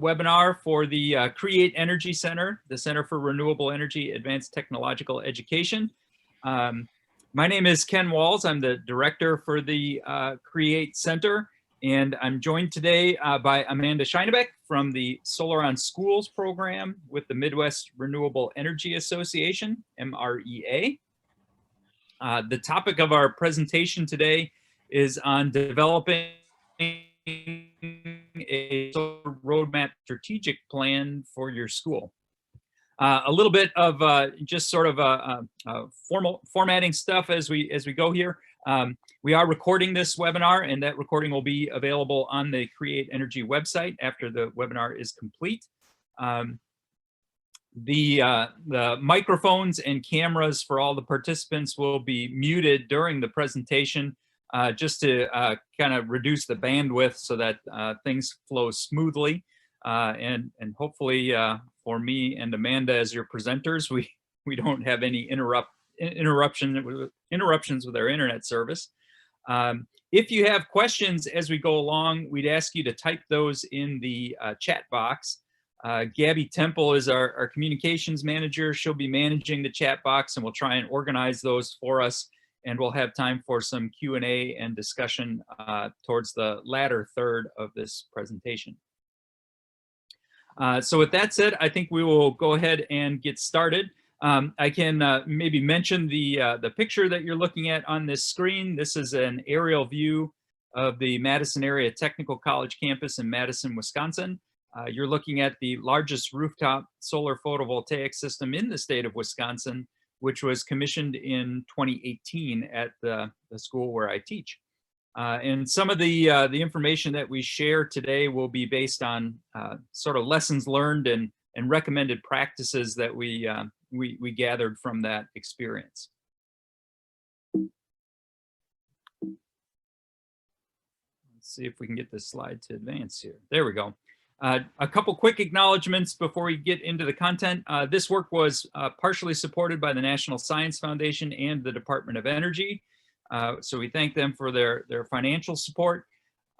webinar for the Create Energy Center, the Center for Renewable Energy Advanced Technological Education. My name is Ken Walz. I'm the director for the Create Center, and I'm joined today by Amanda Scheinebeck from the Solar on Schools program with the Midwest Renewable Energy Association, MREA. The topic of our presentation today is on developing a solar roadmap strategic plan for your school. A little bit of just sort of formatting stuff as we go here. We are recording this webinar, and that recording will be available on the Create Energy website after the webinar is complete. The microphones and cameras for all the participants will be muted during the presentation, just to kind of reduce the bandwidth so that things flow smoothly. And hopefully for me and Amanda as your presenters, we don't have any interruptions with our internet service. If you have questions as we go along, we'd ask you to type those in the chat box. Gabby Temple is our communications manager. She'll be managing the chat box, and we'll try and organize those for us. And we'll have time for some Q&A and discussion towards the latter third of this presentation. So with that said, I think we will go ahead and get started. I can maybe mention the picture that you're looking at on this screen. This is an aerial view of the Madison Area Technical College campus in Madison, Wisconsin. You're looking at the largest rooftop solar photovoltaic system in the state of Wisconsin, which was commissioned in 2018 at the school where I teach. And some of the information that we share today will be based on sort of lessons learned and recommended practices that we gathered from that experience. Let's see if we can get this slide to advance here. There we go. A couple quick acknowledgements before we get into the content. This work was partially supported by the National Science Foundation and the Department of Energy. So we thank them for their financial support.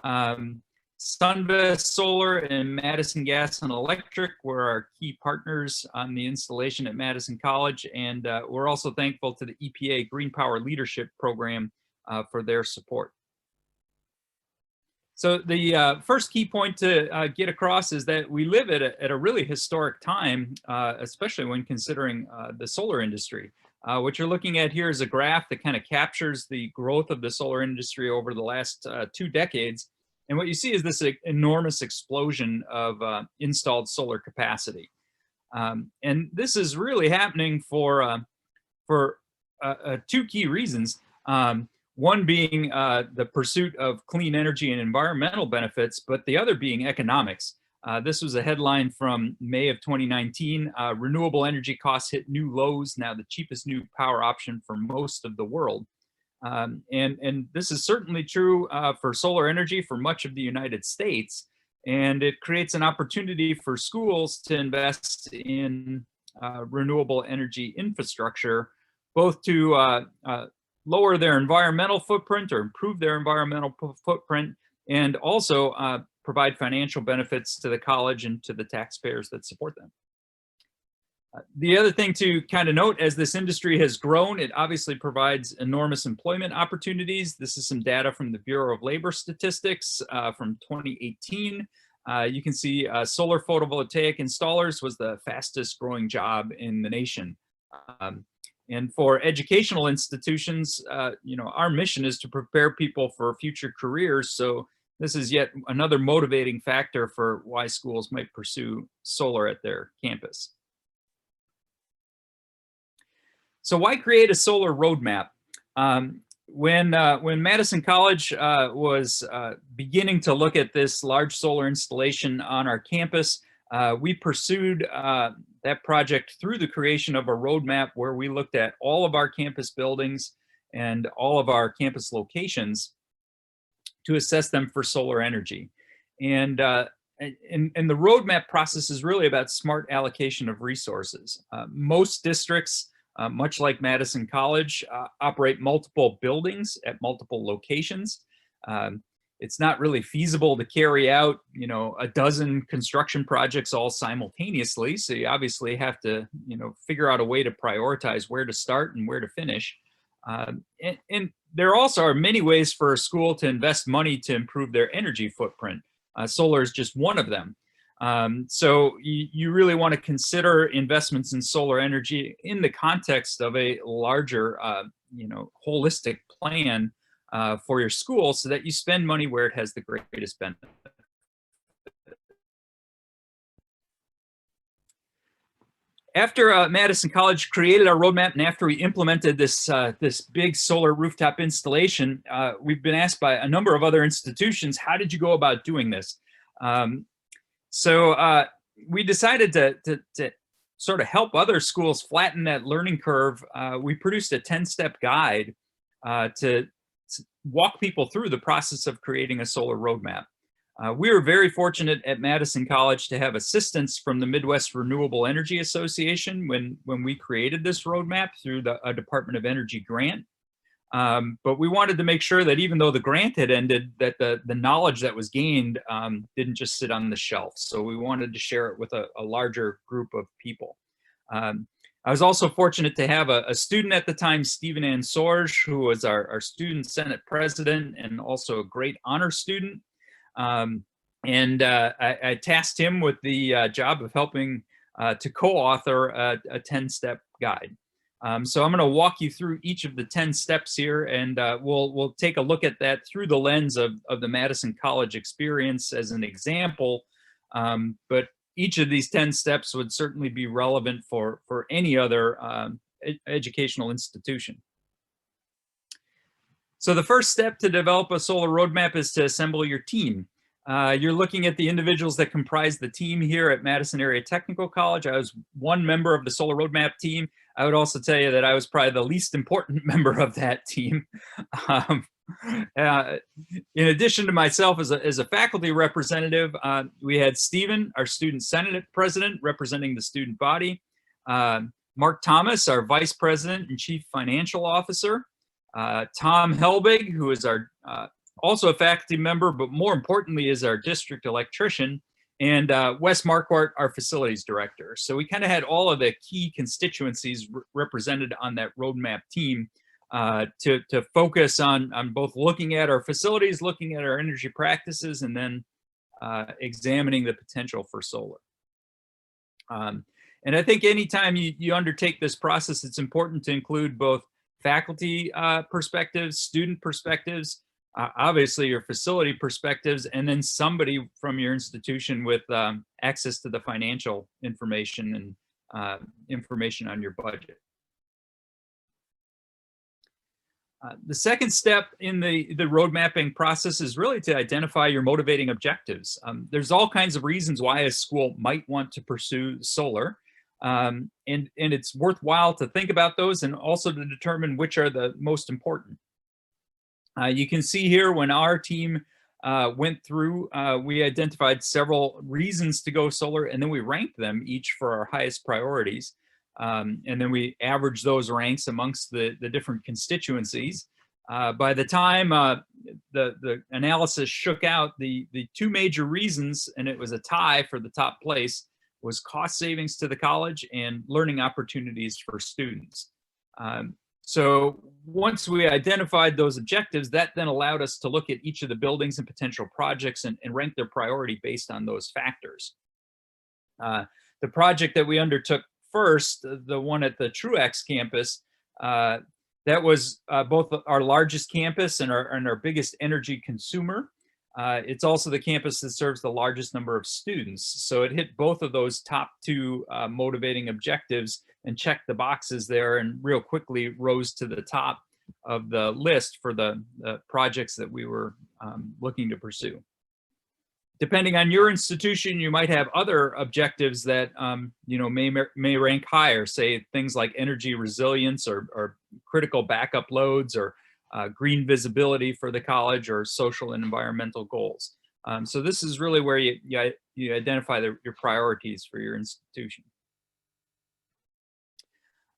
Sunvest Solar and Madison Gas and Electric were our key partners on the installation at Madison College. And we're also thankful to the EPA Green Power Leadership Program for their support. So the first key point to get across is that we live at a really historic time, especially when considering the solar industry. What you're looking at here is a graph that kind of captures the growth of the solar industry over the last 2 decades. And what you see is this enormous explosion of installed solar capacity. And this is really happening for 2 key reasons. One being the pursuit of clean energy and environmental benefits, but the other being economics. This was a headline from May of 2019. Renewable energy costs hit new lows, now the cheapest new power option for most of the world. And this is certainly true for solar energy for much of the United States. And it creates an opportunity for schools to invest in renewable energy infrastructure, both to lower their environmental footprint or improve their environmental footprint, and also provide financial benefits to the college and to the taxpayers that support them. The other thing to kind of note, as this industry has grown, it obviously provides enormous employment opportunities. This is some data from the Bureau of Labor Statistics from 2018. You can see solar photovoltaic installers was the fastest growing job in the nation. And for educational institutions, you know, our mission is to prepare people for future careers. So this is yet another motivating factor for why schools might pursue solar at their campus. So why create a solar roadmap? When Madison College was beginning to look at this large solar installation on our campus, we pursued that project through the creation of a roadmap where we looked at all of our campus buildings and all of our campus locations to assess them for solar energy. And the roadmap process is really about smart allocation of resources. Most districts, much like Madison College, operate multiple buildings at multiple locations. it's not really feasible to carry out, you know, a dozen construction projects all simultaneously. So you obviously have to, you know, figure out a way to prioritize where to start and where to finish. And there also are many ways for a school to invest money to improve their energy footprint. Solar is just one of them. So you really want to consider investments in solar energy in the context of a larger, you know, holistic plan for your school, so that you spend money where it has the greatest benefit. After Madison College created our roadmap, and after we implemented this this big solar rooftop installation, we've been asked by a number of other institutions, how did you go about doing this? So we decided to sort of help other schools flatten that learning curve. We produced a 10-step guide to walk people through the process of creating a solar roadmap. We were very fortunate at Madison College to have assistance from the Midwest Renewable Energy Association when we created this roadmap through a Department of Energy grant. But we wanted to make sure that even though the grant had ended, that the knowledge that was gained didn't just sit on the shelf. So we wanted to share it with a larger group of people. I was also fortunate to have a student at the time, Stephen Ann Sorge, who was our student senate president and also a great honor student. I tasked him with the job of helping to co-author a 10-step guide. So I'm going to walk you through each of the 10 steps here, and we'll take a look at that through the lens of the Madison College experience as an example. But each of these 10 steps would certainly be relevant for any other educational institution. So the first step to develop a solar roadmap is to assemble your team. You're looking at the individuals that comprise the team here at Madison Area Technical College. I was one member of the solar roadmap team. I would also tell you that I was probably the least important member of that team. In addition to myself as a faculty representative, we had Stephen, our student senate president, representing the student body, Mark Thomas, our vice president and chief financial officer, Tom Helbig, who is our also a faculty member, but more importantly is our district electrician, and Wes Marquardt, our facilities director. So we kind of had all of the key constituencies represented on that roadmap team to focus on both looking at our facilities, looking at our energy practices, and then examining the potential for solar. And I think anytime you undertake this process, it's important to include both faculty perspectives, student perspectives, obviously your facility perspectives, and then somebody from your institution with access to the financial information and information on your budget. The second step in the road mapping process is really to identify your motivating objectives. There's all kinds of reasons why a school might want to pursue solar. And it's worthwhile to think about those and also to determine which are the most important. You can see here when our team went through, we identified several reasons to go solar, and then we ranked them each for our highest priorities. And then we averaged those ranks amongst the different constituencies. By the time the analysis shook out, the two major reasons, and it was a tie for the top place, was cost savings to the college and learning opportunities for students. So once we identified those objectives, that then allowed us to look at each of the buildings and potential projects and rank their priority based on those factors. The project that we undertook first, the one at the Truax campus, that was both our largest campus and our biggest energy consumer. It's also the campus that serves the largest number of students. So it hit both of those top two motivating objectives and checked the boxes there, and real quickly rose to the top of the list for the projects that we were looking to pursue. Depending on your institution, you might have other objectives that you know, may rank higher, say things like energy resilience or critical backup loads, or green visibility for the college, or social and environmental goals. So this is really where you identify your priorities for your institution.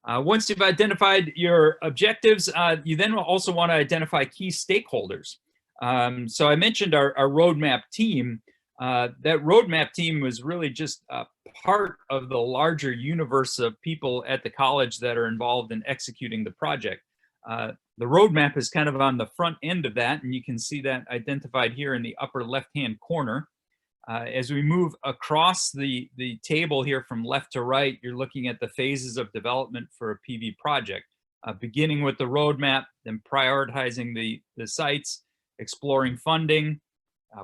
Once you've identified your objectives, you then also want to identify key stakeholders. So I mentioned our roadmap team. That roadmap team was really just part of the larger universe of people at the college that are involved in executing the project. The roadmap is kind of on the front end of that, and you can see that identified here in the upper left-hand corner. As we move across the table here from left to right, you're looking at the phases of development for a PV project, beginning with the roadmap, then prioritizing the sites, exploring funding,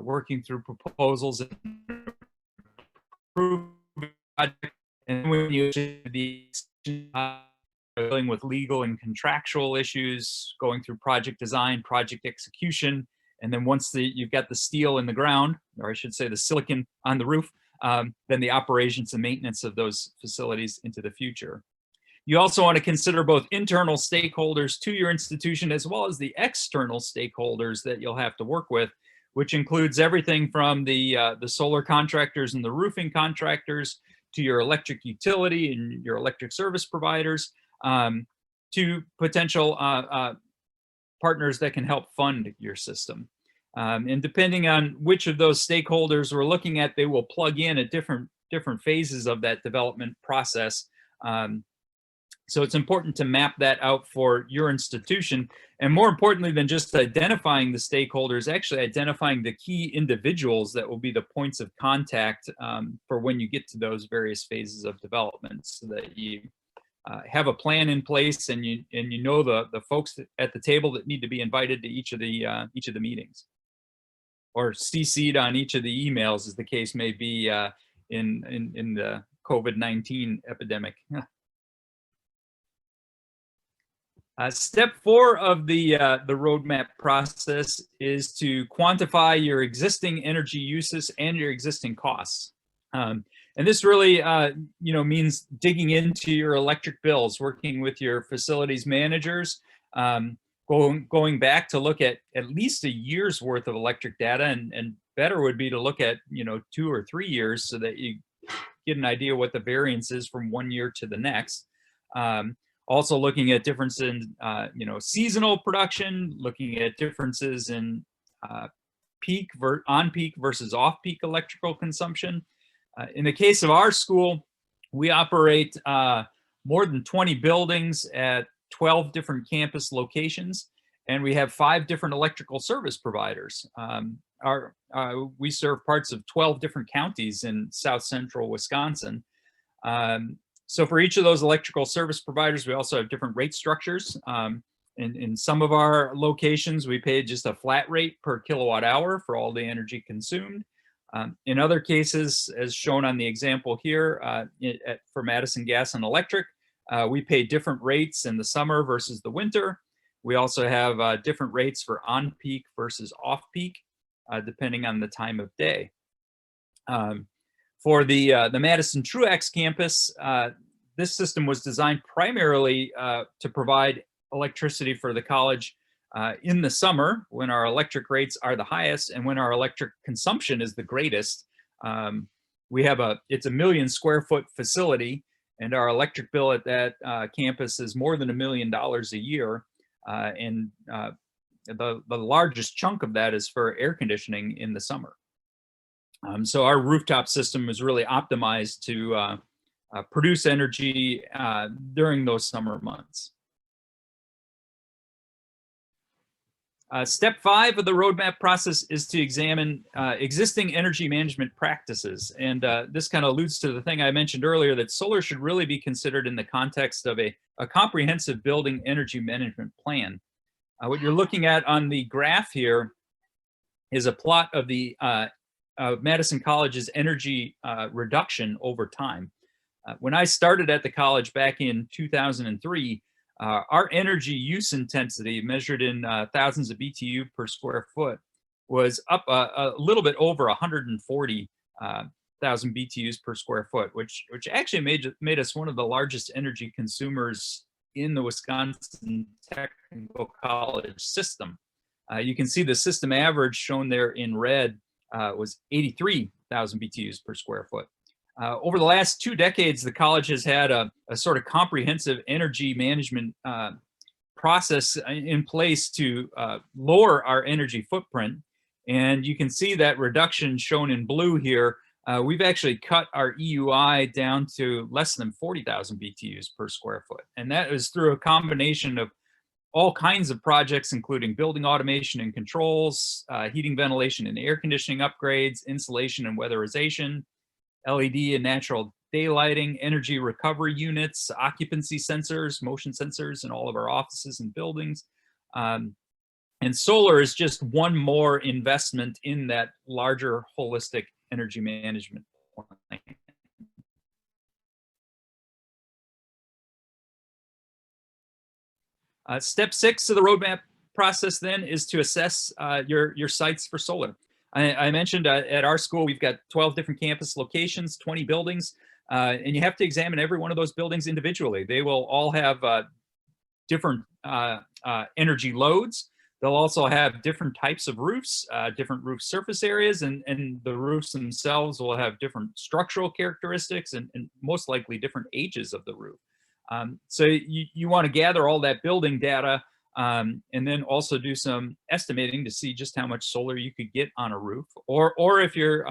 working through proposals, and project, and when you dealing with legal and contractual issues, going through project design, project execution, and then once you've got the steel in the ground, or I should say the silicon on the roof, then the operations and maintenance of those facilities into the future. You also want to consider both internal stakeholders to your institution as well as the external stakeholders that you'll have to work with, which includes everything from the solar contractors and the roofing contractors to your electric utility and your electric service providers, to potential partners that can help fund your system. And depending on which of those stakeholders we're looking at, they will plug in at different phases of that development process. So it's important to map that out for your institution. And more importantly than just identifying the stakeholders, actually identifying the key individuals that will be the points of contact for when you get to those various phases of development, so that you have a plan in place and you know the folks at the table that need to be invited to each of the meetings, or CC'd on each of the emails, as the case may be in the COVID-19 epidemic. Step 4 of the roadmap process is to quantify your existing energy uses and your existing costs. And this really means digging into your electric bills, working with your facilities managers, going back to look at least a year's worth of electric data, and better would be to look at 2 or 3 years, so that you get an idea what the variance is from one year to the next. Also looking at difference in seasonal production, looking at differences in on-peak versus off-peak electrical consumption. In the case of our school, we operate more than 20 buildings at 12 different campus locations, and we have 5 different electrical service providers. We serve parts of 12 different counties in south central Wisconsin. So for each of those electrical service providers, we also have different rate structures. In some of our locations, we pay just a flat rate per kilowatt hour for all the energy consumed. In other cases, as shown on the example here, for Madison Gas and Electric, we pay different rates in the summer versus the winter. We also have different rates for on-peak versus off-peak, depending on the time of day. For the Madison Truax campus, this system was designed primarily to provide electricity for the college in the summer, when our electric rates are the highest and when our electric consumption is the greatest. It's a 1 million square foot facility, and our electric bill at that campus is more than $1 million a year. And the largest chunk of that is for air conditioning in the summer. So our rooftop system is really optimized to produce energy during those summer months. Step 5 of the roadmap process is to examine existing energy management practices. And this kind of alludes to the thing I mentioned earlier, that solar should really be considered in the context of a comprehensive building energy management plan. What you're looking at on the graph here is a plot of the Madison College's energy reduction over time. When I started at the college back in 2003, our energy use intensity, measured in thousands of BTU per square foot, was up a little bit over 140,000 BTUs per square foot, which actually made us one of the largest energy consumers in the Wisconsin Technical College system. You can see the system average shown there in red was 83,000 BTUs per square foot. Over the last 2 decades, the college has had a sort of comprehensive energy management process in place to lower our energy footprint. And you can see that reduction shown in blue here. We've actually cut our EUI down to less than 40,000 BTUs per square foot. And that is through a combination of all kinds of projects, including building automation and controls, heating, ventilation, and air conditioning upgrades, insulation and weatherization, LED and natural daylighting, energy recovery units, occupancy sensors, motion sensors in all of our offices and buildings. And solar is just one more investment in that larger holistic energy management plan. Step 6 of the roadmap process then is to assess your sites for solar. I mentioned at our school, we've got 12 different campus locations, 20 buildings, and you have to examine every one of those buildings individually. They will all have different energy loads. They'll also have different types of roofs, different roof surface areas, and the roofs themselves will have different structural characteristics and most likely different ages of the roof. So you want to gather all that building data and then also do some estimating to see just how much solar you could get on a roof, or if you're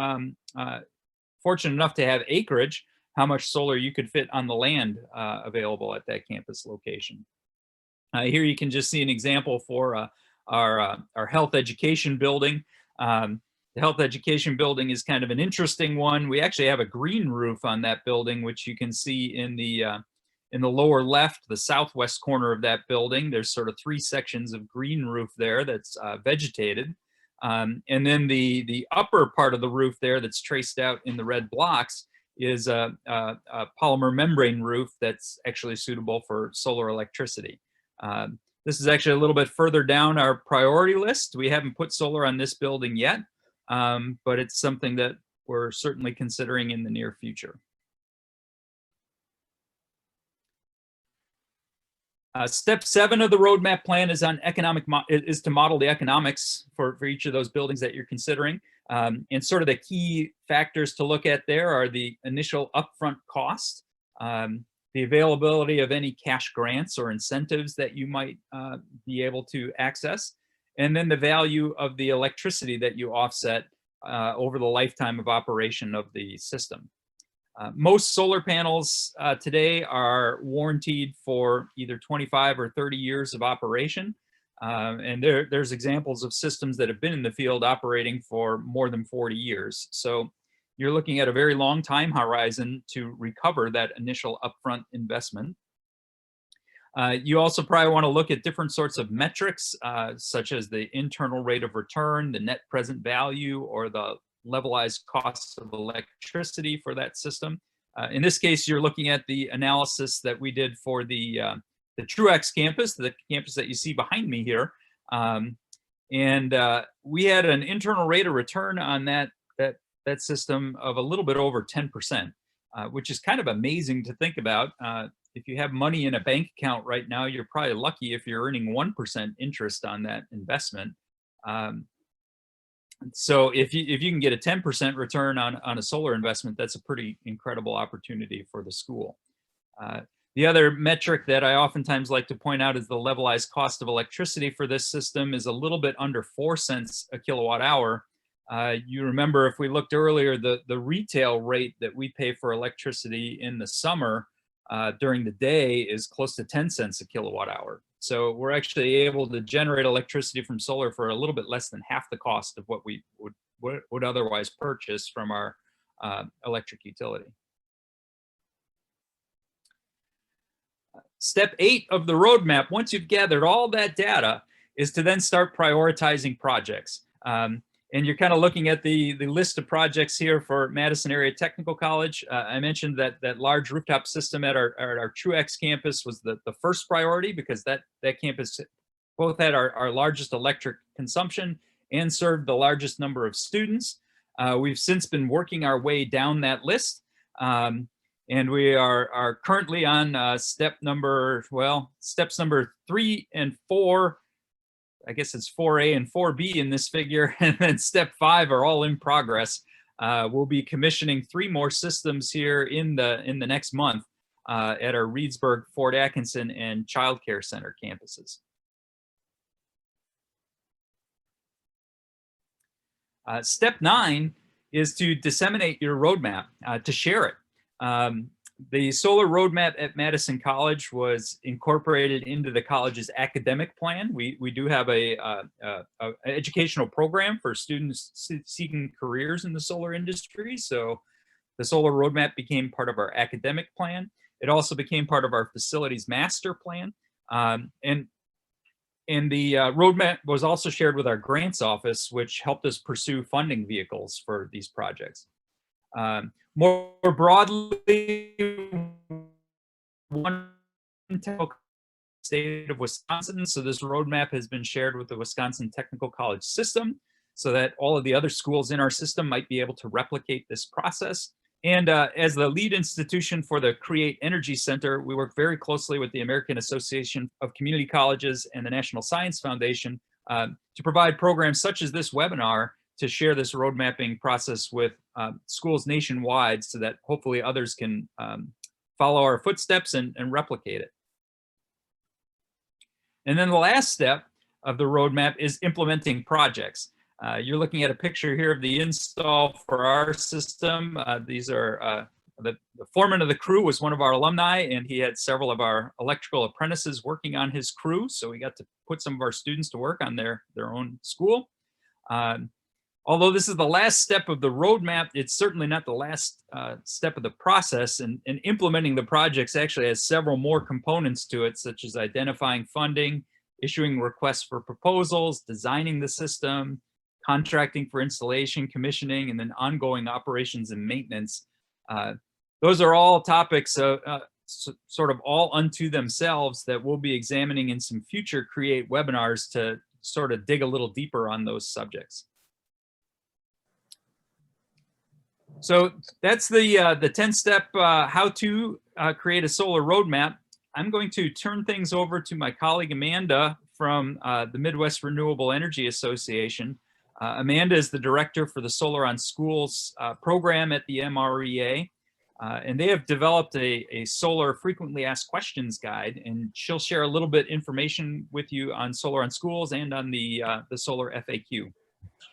fortunate enough to have acreage, how much solar you could fit on the land available at that campus location. Here you can just see an example for our health education building. The health education building is kind of an interesting one. We actually have a green roof on that building, which you can see in the lower left, the southwest corner of that building. There's sort of 3 sections of green roof there that's vegetated. And then the upper part of the roof there that's traced out in the red blocks is a polymer membrane roof that's actually suitable for solar electricity. This is actually a little bit further down our priority list. We haven't put solar on this building yet, but it's something that we're certainly considering in the near future. Step 7 of the roadmap plan is on is to model the economics for each of those buildings that you're considering. And sort of the key factors to look at there are the initial upfront cost, the availability of any cash grants or incentives that you might be able to access, and then the value of the electricity that you offset over the lifetime of operation of the system. Most solar panels today are warranted for either 25 or 30 years of operation. And there's examples of systems that have been in the field operating for more than 40 years. So you're looking at a very long time horizon to recover that initial upfront investment. You also probably want to look at different sorts of metrics, such as the internal rate of return, the net present value, or the levelized costs of electricity for that system. In this case, you're looking at the analysis that we did for the Truax campus, the campus that you see behind me here. And we had an internal rate of return on that system of a little bit over 10%, which is kind of amazing to think about. If you have money in a bank account right now, you're probably lucky if you're earning 1% interest on that investment. So if you can get a 10% return on a solar investment, that's a pretty incredible opportunity for the school. The other metric that I oftentimes like to point out is the levelized cost of electricity for this system is a little bit under 4 cents a kilowatt hour. You remember, if we looked earlier, the retail rate that we pay for electricity in the summer during the day is close to 10 cents a kilowatt hour. So we're actually able to generate electricity from solar for a little bit less than half the cost of what we would otherwise purchase from our electric utility. Step 8 of the roadmap, once you've gathered all that data, is to then start prioritizing projects. And you're kind of looking at the list of projects here for Madison Area Technical College. I mentioned that large rooftop system at our Truax campus was the first priority, because that campus both had our largest electric consumption and served the largest number of students. We've since been working our way down that list. And we are currently on steps number 3 and 4. I guess it's 4A and 4B in this figure, and then step 5 are all in progress. We'll be commissioning 3 more systems here in the next month. at our Reedsburg, Fort Atkinson, and Child Care Center campuses. Step 9 is to disseminate your roadmap, to share it. The solar roadmap at Madison College was incorporated into the college's academic plan. We do have a educational program for students seeking careers in the solar industry. So the solar roadmap became part of our academic plan. It also became part of our facilities master plan. And the roadmap was also shared with our grants office, which helped us pursue funding vehicles for these projects. More broadly, one state of Wisconsin, so this roadmap has been shared with the Wisconsin Technical College system so that all of the other schools in our system might be able to replicate this process. And as the lead institution for the Create Energy Center, we work very closely with the American Association of Community Colleges and the National Science Foundation to provide programs such as this webinar to share this road mapping process with schools nationwide so that hopefully others can follow our footsteps and replicate it. And then the last step of the roadmap is implementing projects. You're looking at a picture here of the install for our system. These are the foreman of the crew was one of our alumni, and he had several of our electrical apprentices working on his crew. So we got to put some of our students to work on their own school. Although this is the last step of the roadmap, it's certainly not the last step of the process, and implementing the projects actually has several more components to it, such as identifying funding, issuing requests for proposals, designing the system, contracting for installation, commissioning, and then ongoing operations and maintenance. Those are all topics sort of all unto themselves that we'll be examining in some future Create webinars to sort of dig a little deeper on those subjects. So that's the 10-step how to create a solar roadmap. I'm going to turn things over to my colleague Amanda from the Midwest Renewable Energy Association. Amanda is the director for the Solar on Schools program at the MREA, and they have developed a solar frequently asked questions guide, and she'll share a little bit information with you on Solar on Schools and on the solar FAQ.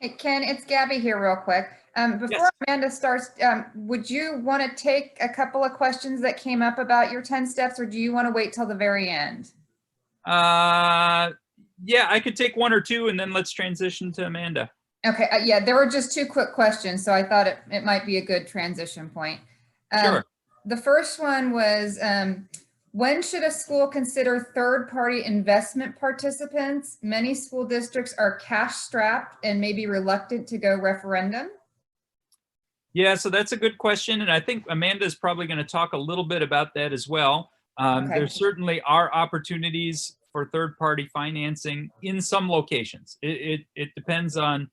Hey, Ken, it's Gabby here real quick. Before Yes. Amanda starts, would you want to take a couple of questions that came up about your 10 steps, or do you want to wait till the very end? Yeah, I could take one or two and then let's transition to Amanda. Okay, yeah, there were just two quick questions, so I thought it might be a good transition point. Sure. The first one was, when should a school consider third-party investment participants? Many school districts are cash-strapped and may be reluctant to go referendum. Yeah, so that's a good question, and I think Amanda is probably going to talk a little bit about that as well. Okay. There certainly are opportunities for third-party financing in some locations. It depends on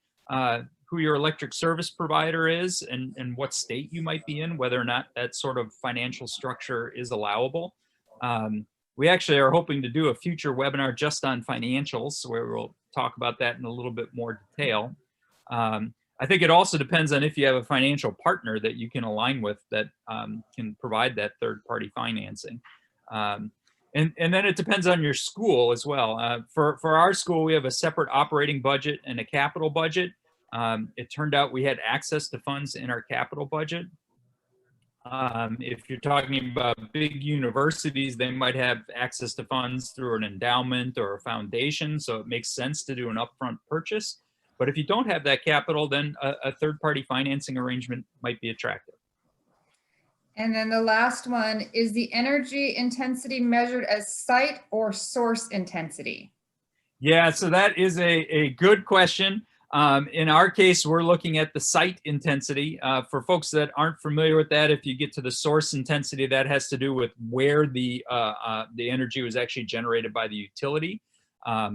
who your electric service provider is and what state you might be in, whether or not that sort of financial structure is allowable. We actually are hoping to do a future webinar just on financials, where we'll talk about that in a little bit more detail. I think it also depends on if you have a financial partner that you can align with that can provide that third-party financing. And then it depends on your school as well. For our school, we have a separate operating budget and a capital budget. It turned out we had access to funds in our capital budget. If you're talking about big universities, they might have access to funds through an endowment or a foundation, so it makes sense to do an upfront purchase. But if you don't have that capital, then a third-party financing arrangement might be attractive. And then the last one, is the energy intensity measured as site or source intensity? Yeah, so that is a good question. In our case, we're looking at the site intensity. For folks that aren't familiar with that, if you get to the source intensity, that has to do with where the energy was actually generated by the utility.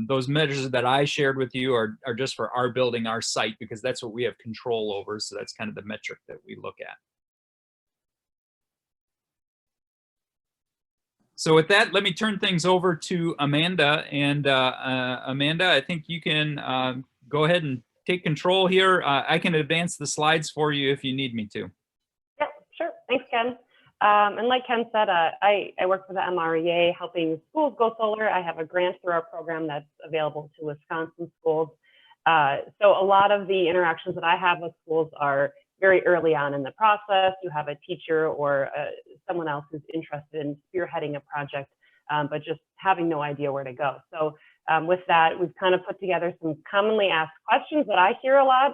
Those measures that I shared with you are just for our building, our site, because that's what we have control over. So that's kind of the metric that we look at. So with that, let me turn things over to Amanda. And Amanda, I think you can go ahead and take control here. I can advance the slides for you if you need me to. Yep, sure. Thanks, Ken. And like Ken said, I work for the MREA helping schools go solar. I have a grant through our program that's available to Wisconsin schools. So a lot of the interactions that I have with schools are very early on in the process. You have a teacher or someone else who's interested in spearheading a project, but just having no idea where to go. So with that, we've kind of put together some commonly asked questions that I hear a lot.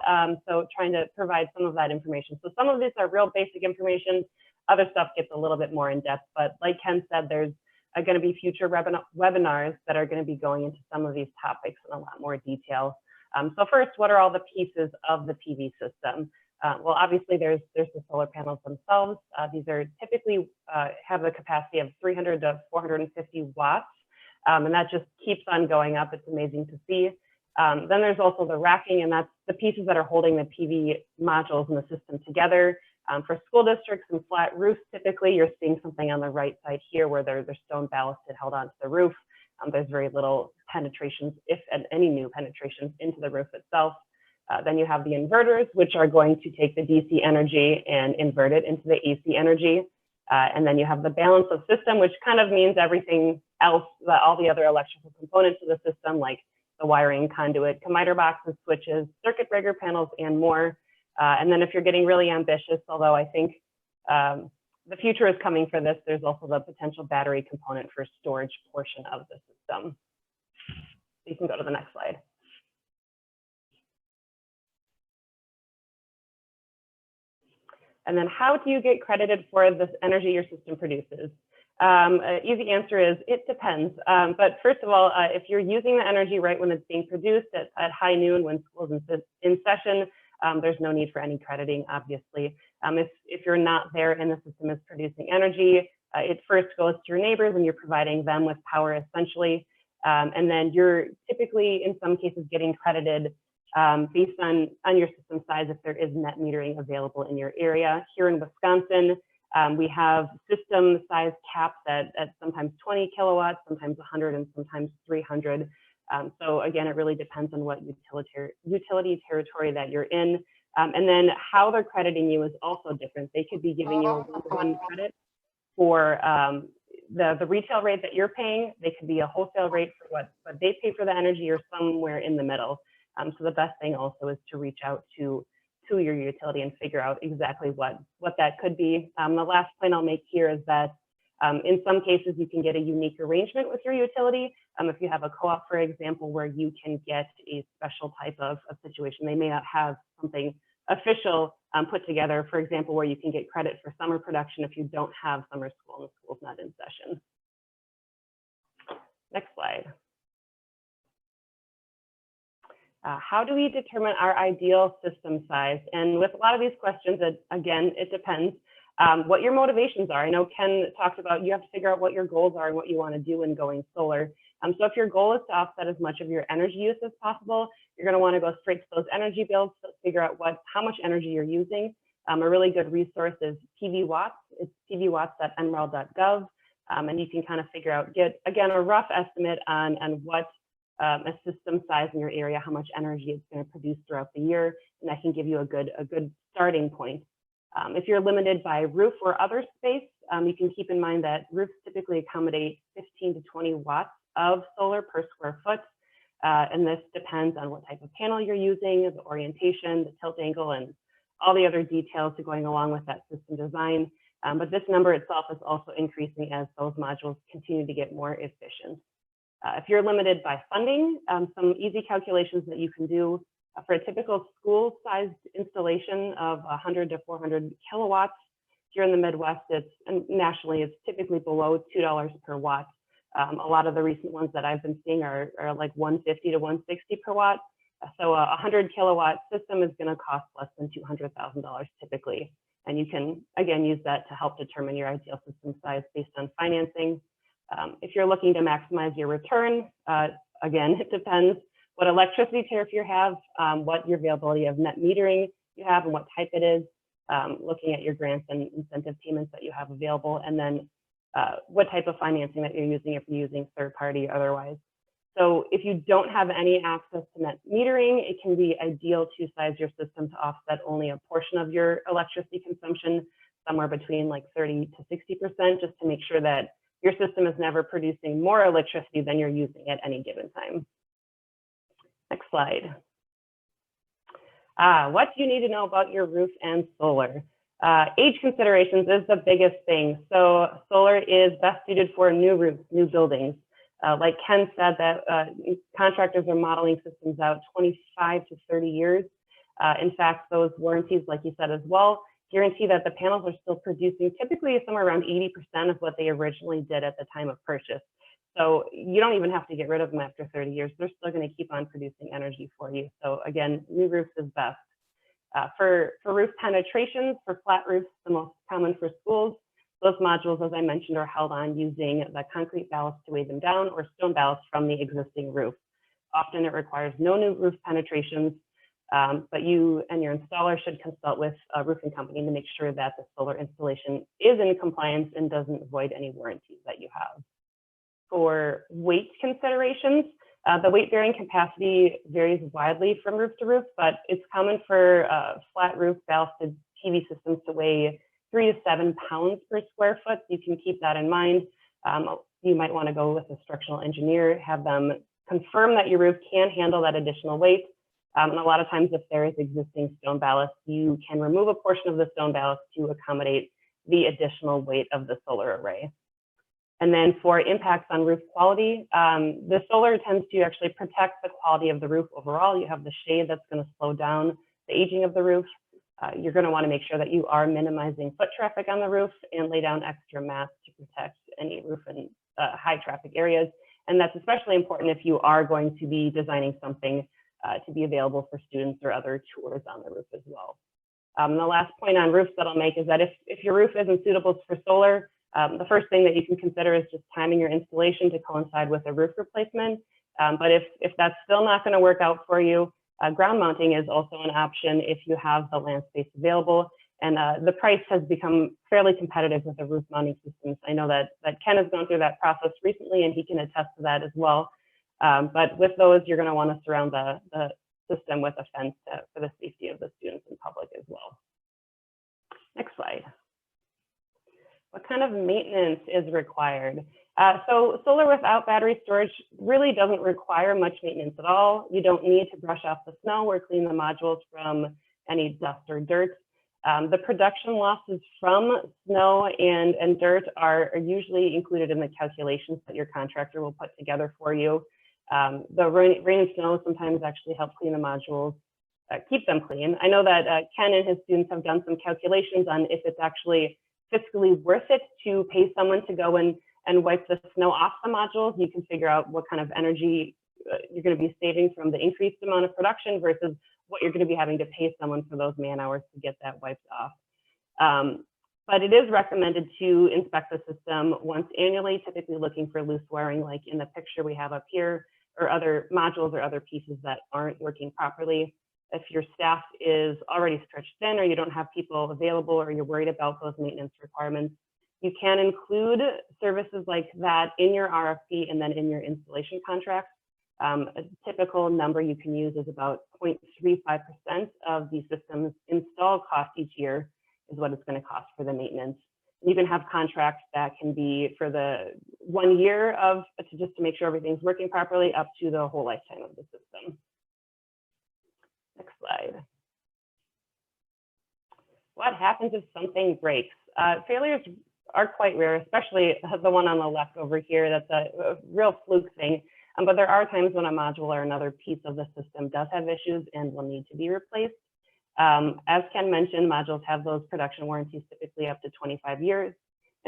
So trying to provide some of that information. So some of these are real basic information. Other stuff gets a little bit more in depth, but like Ken said, there's going to be future webinars that are going to be going into some of these topics in a lot more detail. So first, what are all the pieces of the PV system? Well, obviously there's the solar panels themselves. These are typically have the capacity of 300 to 450 watts. And that just keeps on going up. It's amazing to see. Then there's also the racking, and that's the pieces that are holding the PV modules in the system together. For school districts and flat roofs, typically you're seeing something on the right side here where they're stone ballasted held onto the roof. There's very little penetrations, if any new penetrations into the roof itself. Then you have the inverters, which are going to take the DC energy and invert it into the AC energy. And then you have the balance of system, which kind of means everything else, all the other electrical components of the system, like the wiring, conduit, combiner boxes, switches, circuit breaker panels, and more. And then if you're getting really ambitious, although I think the future is coming for this, there's also the potential battery component for storage portion of the system. You can go to the next slide. And then how do you get credited for this energy your system produces? Easy answer is it depends. But first of all, if you're using the energy right when it's being produced at high noon when school's in session, there's no need for any crediting, obviously. If you're not there and the system is producing energy, it first goes to your neighbors and you're providing them with power essentially. And then you're typically, in some cases, getting credited based on your system size if there is net metering available in your area. Here in Wisconsin, we have system size caps at sometimes 20 kilowatts, sometimes 100, and sometimes 300. So again, it really depends on what utility territory that you're in. And then how they're crediting you is also different. They could be giving you a one-to-one credit for the retail rate that you're paying. They could be a wholesale rate for what they pay for the energy, or somewhere in the middle. So the best thing also is to reach out to your utility and figure out exactly what that could be. The last point I'll make here is that in some cases you can get a unique arrangement with your utility. If you have a co-op, for example, where you can get a special type of situation, they may not have something official put together, for example, where you can get credit for summer production if you don't have summer school and the school's not in session. Next slide. How do we determine our ideal system size? And with a lot of these questions, again, it depends what your motivations are. I know Ken talked about you have to figure out what your goals are and what you want to do in going solar. So if your goal is to offset as much of your energy use as possible, you're going to want to go straight to those energy bills to figure out how much energy you're using. A really good resource is PV Watts. It's pvwatts.nrel.gov. And you can kind of figure out, get, again, a rough estimate on what a system size in your area, how much energy it's going to produce throughout the year, and that can give you a good starting point. If you're limited by roof or other space, you can keep in mind that roofs typically accommodate 15 to 20 watts of solar per square foot, and this depends on what type of panel you're using, the orientation, the tilt angle, and all the other details going along with that system design. But this number itself is also increasing as those modules continue to get more efficient. If you're limited by funding, some easy calculations that you can do for a typical school-sized installation of 100 to 400 kilowatts. Here in the Midwest, and nationally, it's typically below $2 per watt. A lot of the recent ones that I've been seeing are like 150 to 160 per watt. So a 100 kilowatt system is going to cost less than $200,000 typically. And you can, again, use that to help determine your ideal system size based on financing. If you're looking to maximize your return, again, it depends what electricity tariff you have, what your availability of net metering you have and what type it is, looking at your grants and incentive payments that you have available, and then what type of financing that you're using, if you're using third party or otherwise. So if you don't have any access to net metering, it can be ideal to size your system to offset only a portion of your electricity consumption somewhere between like 30 to 60%, just to make sure that your system is never producing more electricity than you're using at any given time. Next slide. What do you need to know about your roof and solar? Age considerations is the biggest thing. So solar is best suited for new roofs, new buildings. Like Ken said, that contractors are modeling systems out 25 to 30 years. In fact, those warranties, like you said as well, guarantee that the panels are still producing typically somewhere around 80% of what they originally did at the time of purchase. So you don't even have to get rid of them after 30 years. They're still going to keep on producing energy for you. So again, new roofs is best. For roof penetrations, for flat roofs, the most common for schools, those modules, as I mentioned, are held on using the concrete ballast to weigh them down or stone ballast from the existing roof. Often it requires no new roof penetrations, but you and your installer should consult with a roofing company to make sure that the solar installation is in compliance and doesn't void any warranties that you have. For weight considerations, the weight bearing capacity varies widely from roof to roof, but it's common for flat roof ballasted PV systems to weigh 3 to 7 pounds per square foot. You can keep that in mind. You might want to go with a structural engineer, have them confirm that your roof can handle that additional weight. And a lot of times, if there is existing stone ballast, you can remove a portion of the stone ballast to accommodate the additional weight of the solar array. And then for impacts on roof quality, the solar tends to actually protect the quality of the roof overall. You have the shade that's going to slow down the aging of the roof. You're going to want to make sure that you are minimizing foot traffic on the roof and lay down extra mats to protect any roof and high traffic areas. And that's especially important if you are going to be designing something to be available for students or other tours on the roof as well. The last point on roofs that I'll make is that if your roof isn't suitable for solar, the first thing that you can consider is just timing your installation to coincide with a roof replacement. But if that's still not going to work out for you, ground mounting is also an option if you have the land space available. And the price has become fairly competitive with the roof mounting systems. I know that Ken has gone through that process recently, and he can attest to that as well. But with those, you're going to want to surround the system with a fence for the safety of the students and public as well. Next slide. What kind of maintenance is required? So solar without battery storage really doesn't require much maintenance at all. You don't need to brush off the snow or clean the modules from any dust or dirt. The production losses from snow and dirt are usually included in the calculations that your contractor will put together for you. The rain and snow sometimes actually help clean the modules, keep them clean. I know that Ken and his students have done some calculations on if it's actually fiscally worth it to pay someone to go and wipe the snow off the modules. You can figure out what kind of energy you're going to be saving from the increased amount of production versus what you're going to be having to pay someone for those man hours to get that wiped off. But it is recommended to inspect the system once annually, typically looking for loose wiring like in the picture we have up here, or other modules or other pieces that aren't working properly. If your staff is already stretched thin or you don't have people available or you're worried about those maintenance requirements, you can include services like that in your RFP and then in your installation contract. A typical number you can use is about 0.35% of the system's install cost each year is what it's going to cost for the maintenance. You can have contracts that can be for the 1 year just to make sure everything's working properly up to the whole lifetime of the system. Next slide. What happens if something breaks? Failures are quite rare, especially the one on the left over here. That's a real fluke thing. But there are times when a module or another piece of the system does have issues and will need to be replaced. As Ken mentioned, modules have those production warranties typically up to 25 years.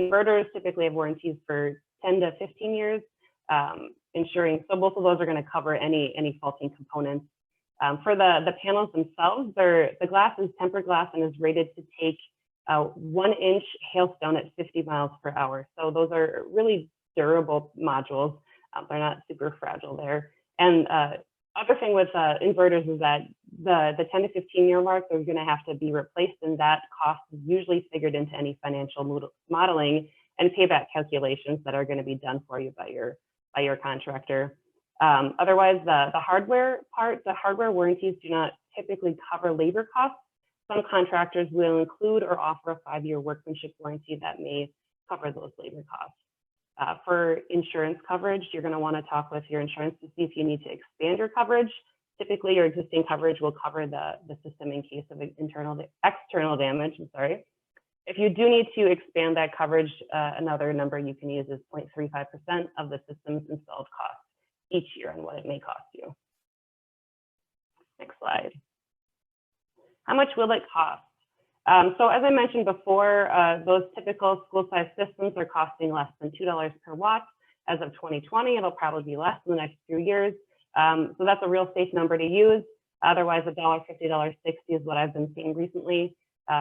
Inverters typically have warranties for 10 to 15 years, ensuring, so both of those are going to cover any faulting components. For the panels themselves, the glass is tempered glass and is rated to take 1-inch hailstone at 50 miles per hour. So those are really durable modules. They're not super fragile there. And other thing with inverters is that the 10 to 15 year mark, they're going to have to be replaced, and that cost is usually figured into any financial modeling and payback calculations that are going to be done for you by your contractor. Otherwise, the hardware part, the hardware warranties do not typically cover labor costs. Some contractors will include or offer a 5-year workmanship warranty that may cover those labor costs. For insurance coverage, you're going to want to talk with your insurance to see if you need to expand your coverage. Typically, your existing coverage will cover the system in case of external damage. If you do need to expand that coverage, another number you can use is 0.35% of the system's installed cost each year and what it may cost you. Next slide. How much will it cost? So as I mentioned before, those typical school-sized systems are costing less than $2 per watt. As of 2020, it'll probably be less in the next few years. So that's a real safe number to use. Otherwise, $1.50, $1.60 is what I've been seeing recently.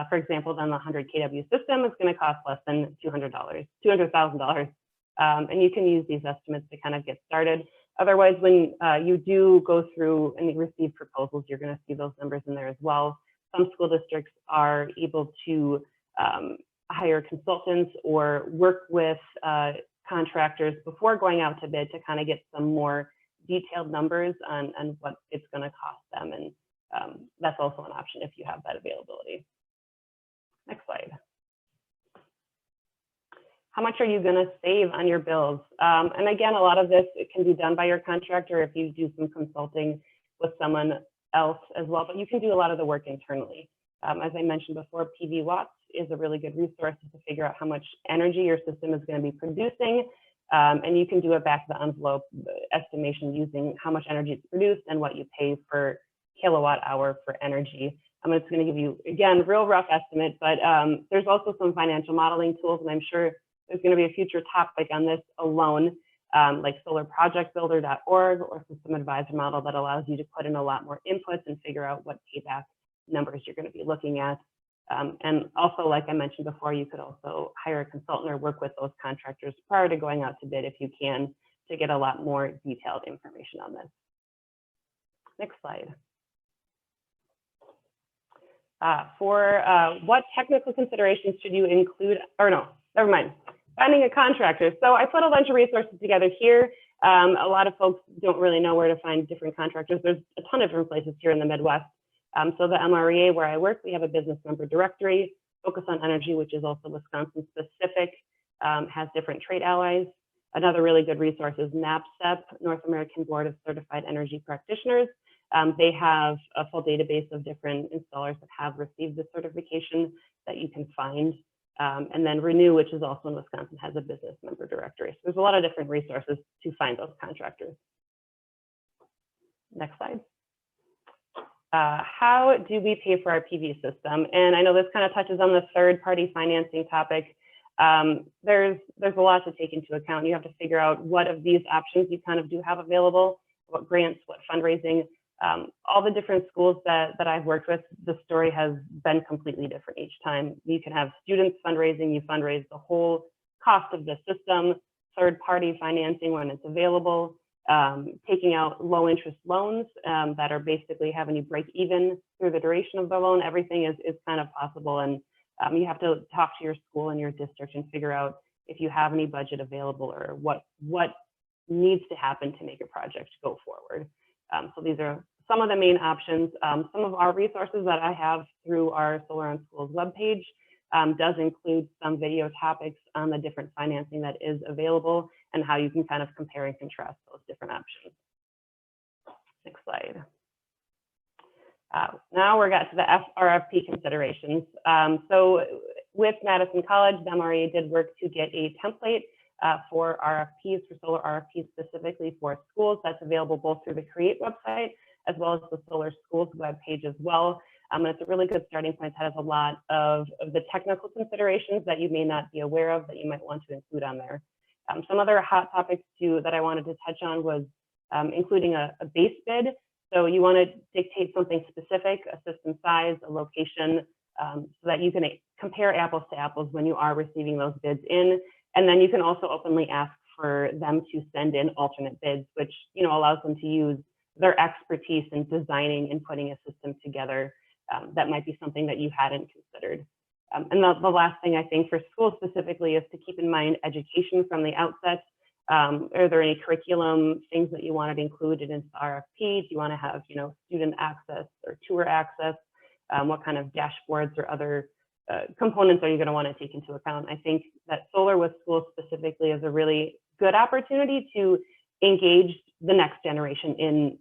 For example, then the 100 kW system is going to cost less than $200,000. And you can use these estimates to kind of get started. Otherwise, when you do go through and you receive proposals, you're going to see those numbers in there as well. Some school districts are able to hire consultants or work with contractors before going out to bid to kind of get some more detailed numbers on what it's going to cost them. And that's also an option if you have that availability. Next slide. How much are you going to save on your bills? And again, a lot of this it can be done by your contractor if you do some consulting with someone else as well, but you can do a lot of the work internally. As I mentioned before, PV Watts is a really good resource to figure out how much energy your system is going to be producing. And you can do a back of the envelope estimation using how much energy it's produced and what you pay per kilowatt hour for energy. It's going to give you, again, real rough estimate, but there's also some financial modeling tools, and I'm sure there's going to be a future topic on this alone, like solarprojectbuilder.org or system advisor model that allows you to put in a lot more inputs and figure out what payback numbers you're going to be looking at. And also, like I mentioned before, you could also hire a consultant or work with those contractors prior to going out to bid if you can to get a lot more detailed information on this. Next slide. What technical considerations should you include, or no, never mind, finding a contractor. So I put a bunch of resources together here. A lot of folks don't really know where to find different contractors. There's a ton of different places here in the Midwest. So the MREA where I work, we have a business member directory, Focus on Energy, which is also Wisconsin specific, has different trade allies. Another really good resource is NABCEP, North American Board of Certified Energy Practitioners. They have a full database of different installers that have received the certification that you can find. And then Renew, which is also in Wisconsin, has a business member directory. So there's a lot of different resources to find those contractors. Next slide. How do we pay for our PV system? And I know this kind of touches on the third-party financing topic. There's a lot to take into account. You have to figure out what of these options you kind of do have available, what grants, what fundraising. All the different schools that I've worked with, the story has been completely different each time. You can have students fundraising, you fundraise the whole cost of the system, third-party financing when it's available, taking out low-interest loans that are basically having you break even through the duration of the loan. Everything is kind of possible, and you have to talk to your school and your district and figure out if you have any budget available or what needs to happen to make a project go forward. So these are some of the main options. Some of our resources that I have through our Solar on Schools webpage does include some video topics on the different financing that is available and how you can kind of compare and contrast those different options. Next slide. Now we're got to the RFP considerations. So with Madison College, the MREA did work to get a template for RFPs, for solar RFPs specifically for schools. That's available both through the Create website as well as the Solar Schools webpage as well. And it's a really good starting point that has a lot of the technical considerations that you may not be aware of that you might want to include on there. Some other hot topics too that I wanted to touch on was including a base bid. So you want to dictate something specific, a system size, a location, so that you can compare apples to apples when you are receiving those bids in. And then you can also openly ask for them to send in alternate bids, which allows them to use their expertise in designing and putting a system together. That might be something that you hadn't considered. And the last thing I think for schools specifically is to keep in mind education from the outset. Are there any curriculum things that you wanted included in the RFP? Do you want to have student access or tour access? what kind of dashboards or other components are you going to want to take into account. I think that solar with schools specifically is a really good opportunity to engage the next generation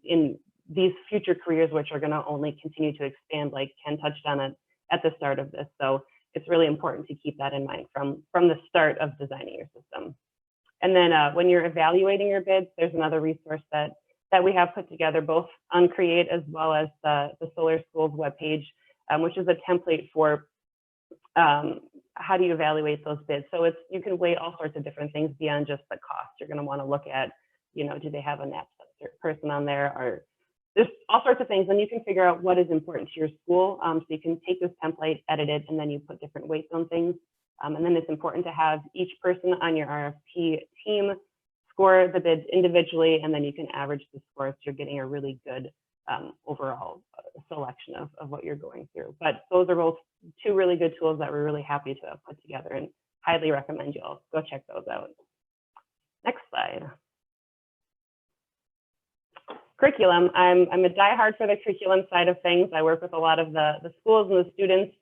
in these future careers, which are going to only continue to expand, like Ken touched on it at the start of this. So it's really important to keep that in mind from the start of designing your system. And then when you're evaluating your bids, there's another resource that we have put together, both on Create as well as the Solar Schools webpage, which is a template for how do you evaluate those bids. So you can weigh all sorts of different things beyond just the cost. You're going to want to look at, do they have a NAP person on there, or there's all sorts of things, and you can figure out what is important to your school. So you can take this template, edit it, and then you put different weights on things. And then it's important to have each person on your RFP team score the bids individually, and then you can average the scores. So you're getting a really good overall selection of what you're going through. But those are both two really good tools that we're really happy to have put together, and highly recommend you all go check those out. Next slide. Curriculum. I'm a diehard for the curriculum side of things. I work with a lot of the schools and the students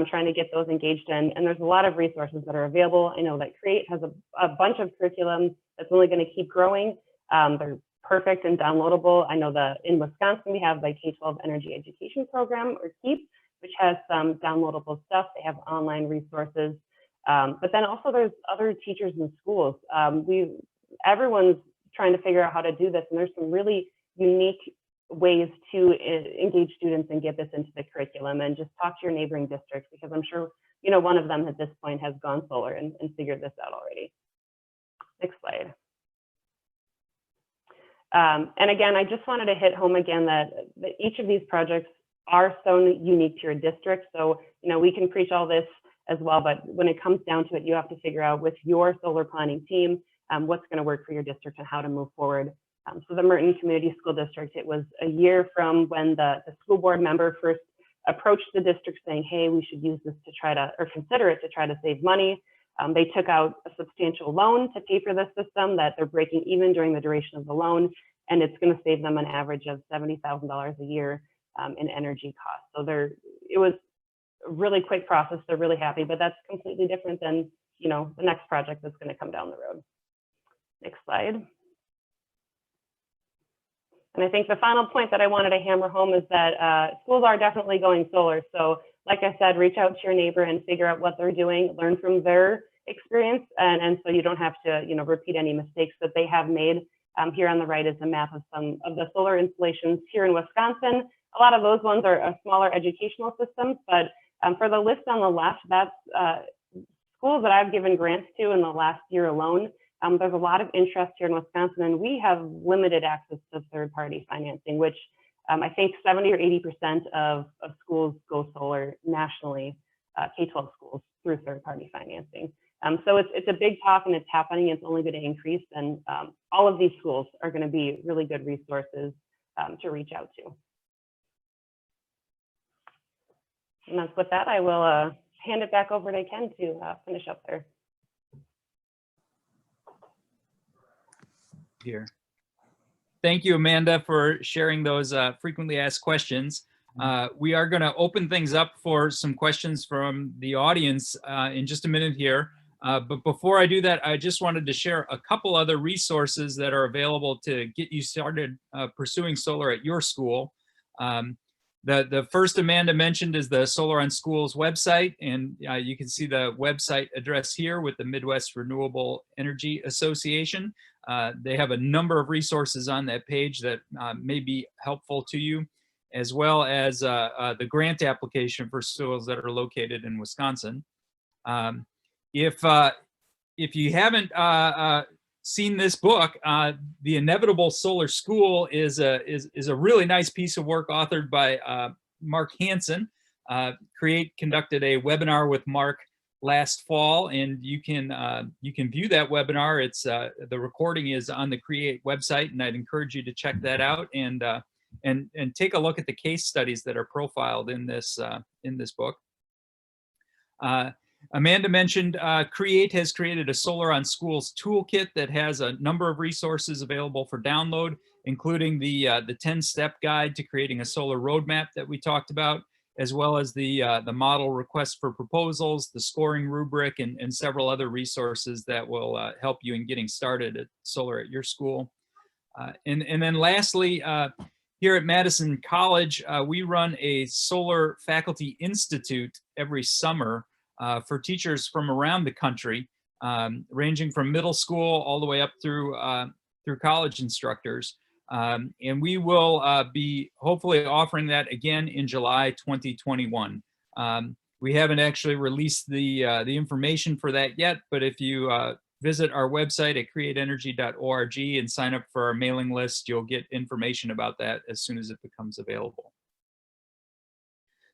trying to get those engaged in, and there's a lot of resources that are available. I know that Create has a bunch of curriculum that's only going to keep growing. They're perfect and downloadable. I know that in Wisconsin, we have the K-12 Energy Education Program, or KEEP, which has some downloadable stuff. They have online resources. But then also there's other teachers in schools. Everyone's trying to figure out how to do this, and there's some really unique ways to engage students and get this into the curriculum, and just talk to your neighboring districts, because I'm sure one of them at this point has gone solar and figured this out already. Next slide. And again, I just wanted to hit home again that each of these projects are so unique to your district. So we can preach all this as well, but when it comes down to it, you have to figure out with your solar planning team what's going to work for your district and how to move forward. So the Merton Community School District, it was a year from when the school board member first approached the district saying, hey, we should use this to try to, or consider it to try to save money. They took out a substantial loan to pay for this system that they're breaking even during the duration of the loan, and it's going to save them an average of $70,000 a year in energy costs. So it was a really quick process. They're really happy, but that's completely different than the next project that's going to come down the road. Next slide. And I think the final point that I wanted to hammer home is that schools are definitely going solar. So like I said, reach out to your neighbor and figure out what they're doing, learn from their experience, and so you don't have to repeat any mistakes that they have made. Here on the right is a map of some of the solar installations here in Wisconsin. A lot of those ones are smaller educational systems, but for the list on the left, that's schools that I've given grants to in the last year alone. There's a lot of interest here in Wisconsin, and we have limited access to third-party financing, which I think 70 or 80% of schools go solar nationally, K-12 schools, through third-party financing. So it's a big talk, and it's happening. It's only going to increase, and all of these schools are going to be really good resources to reach out to. And with that, I will hand it back over to Ken to finish up there. Here. Thank you, Amanda, for sharing those frequently asked questions. We are going to open things up for some questions from the audience in just a minute here. But before I do that, I just wanted to share a couple other resources that are available to get you started pursuing solar at your school. The first Amanda mentioned is the Solar on Schools website, and you can see the website address here with the Midwest Renewable Energy Association. They have a number of resources on that page that may be helpful to you, as well as the grant application for schools that are located in Wisconsin. If you haven't seen this book, The Inevitable Solar School is a really nice piece of work authored by Mark Hansen. Create conducted a webinar with Mark last fall, and you can view that webinar. It's the recording is on the Create website, and I'd encourage you to check that out and take a look at the case studies that are profiled in this book. Amanda mentioned Create has created a Solar on Schools toolkit that has a number of resources available for download, including the 10-step guide to creating a solar roadmap that we talked about, as well as the model request for proposals, the scoring rubric, and several other resources that will help you in getting started at solar at your school. And then lastly, here at Madison College, we run a Solar Faculty Institute every summer for teachers from around the country, ranging from middle school all the way up through college instructors. And we will be hopefully offering that again in July 2021. We haven't actually released the information for that yet, but if you visit our website at createenergy.org and sign up for our mailing list, you'll get information about that as soon as it becomes available.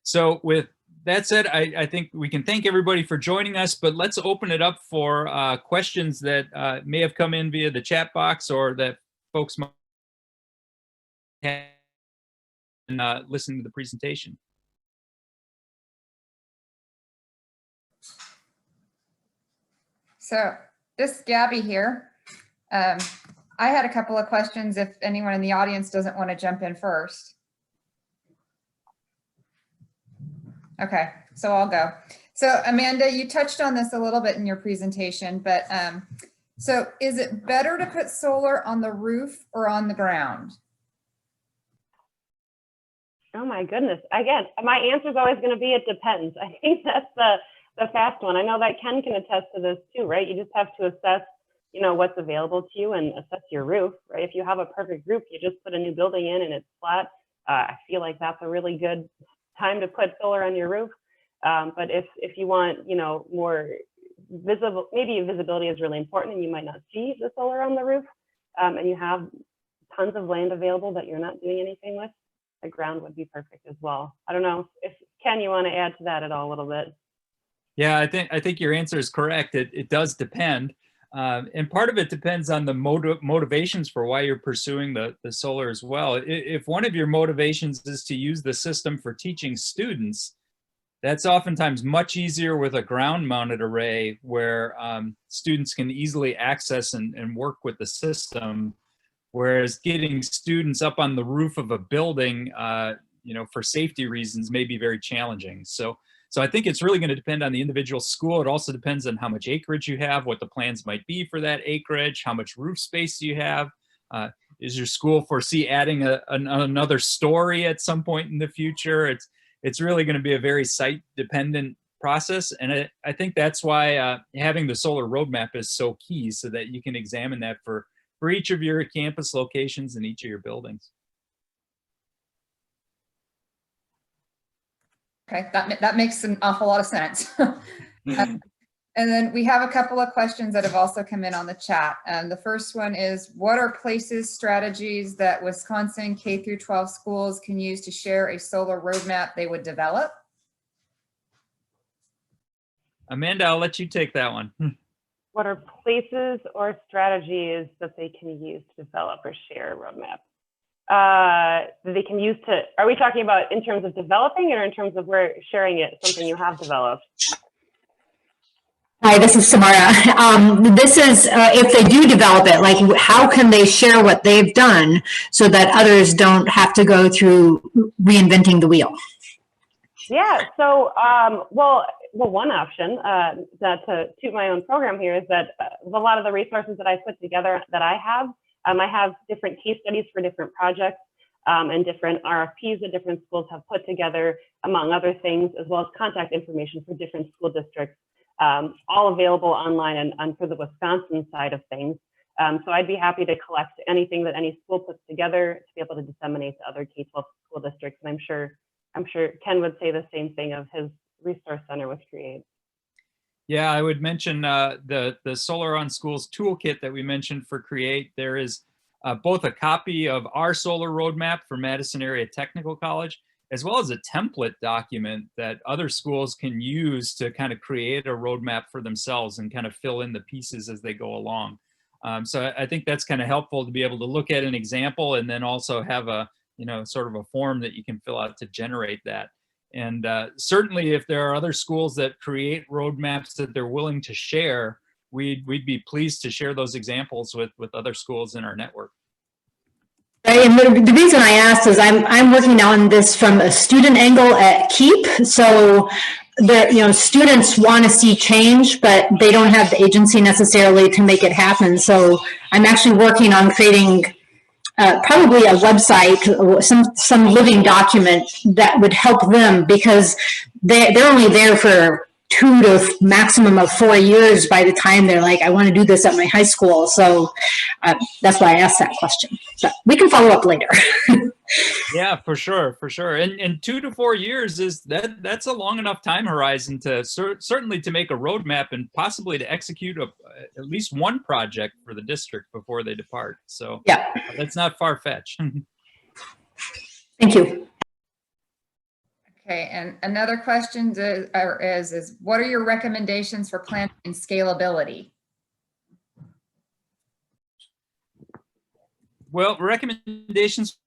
So with that said, I think we can thank everybody for joining us, but let's open it up for questions that may have come in via the chat box or that folks might have and listen to the presentation. So this is Gabby here. I had a couple of questions if anyone in the audience doesn't want to jump in first. Okay, so I'll go. So Amanda, you touched on this a little bit in your presentation, but so is it better to put solar on the roof or on the ground? Oh my goodness. Again, my answer is always going to be it depends. I think that's the fast one. I know that Ken can attest to this too, right? You just have to assess, you know, what's available to you and assess your roof, right? If you have a perfect roof, you just put a new building in and it's flat. I feel like that's a really good time to put solar on your roof. But if you want, you know, more visible, maybe visibility is really important and you might not see the solar on the roof, and you have tons of land available that you're not doing anything with, the ground would be perfect as well. I don't know if Ken, you want to add to that at all a little bit? Yeah, I think your answer is correct. It does depend. And part of it depends on the motivations for why you're pursuing the solar as well. If one of your motivations is to use the system for teaching students, that's oftentimes much easier with a ground-mounted array where students can easily access and work with the system, whereas getting students up on the roof of a building, you know, for safety reasons may be very challenging. So I think it's really going to depend on the individual school. It also depends on how much acreage you have, what the plans might be for that acreage, how much roof space do you have. Is your school foresee adding another story at some point in the future? It's really going to be a very site-dependent process, and I think that's why having the solar roadmap is so key, so that you can examine that for each of your campus locations and each of your buildings. Okay, that makes an awful lot of sense. And then we have a couple of questions that have also come in on the chat. The first one is, what are places, strategies that Wisconsin K through 12 schools can use to share a solar roadmap they would develop? Amanda, I'll let you take that one. What are places or strategies that they can use to develop or share a roadmap? That they can use to, are we talking about in terms of developing or in terms of where sharing it, something you have developed? Hi, this is Samara. This is, if they do develop it, like how can they share what they've done so that others don't have to go through reinventing the wheel? Yeah, so, well, one option to toot my own program here is that a lot of the resources that I put together that I have different case studies for different projects and different RFPs that different schools have put together, among other things, as well as contact information for different school districts. All available online and for the Wisconsin side of things. So I'd be happy to collect anything that any school puts together to be able to disseminate to other K-12 school districts. And I'm sure Ken would say the same thing of his resource center with Create. Yeah, I would mention the Solar on Schools toolkit that we mentioned for Create. There is both a copy of our solar roadmap for Madison Area Technical College, as well as a template document that other schools can use to kind of create a roadmap for themselves and kind of fill in the pieces as they go along. So I think that's kind of helpful to be able to look at an example and then also have a, you know, sort of a form that you can fill out to generate that. And certainly if there are other schools that create roadmaps that they're willing to share, we'd be pleased to share those examples with other schools in our network. Right, and the reason I asked is I'm working on this from a student angle at KEEP. So students want to see change, but they don't have the agency necessarily to make it happen. So I'm actually working on creating probably a website, some living document that would help them, because they're only there for 2 to maximum of 4 years by the time they're like, I want to do this at my high school. So that's why I asked that question. But we can follow up later. Yeah, for sure, for sure. And 2 to 4 years is that's a long enough time horizon to certainly to make a roadmap and possibly to execute at least one project for the district before they depart. So yeah, that's not far-fetched. Thank you. Okay, and another question is what are your recommendations for planning and scalability? Well, recommendations.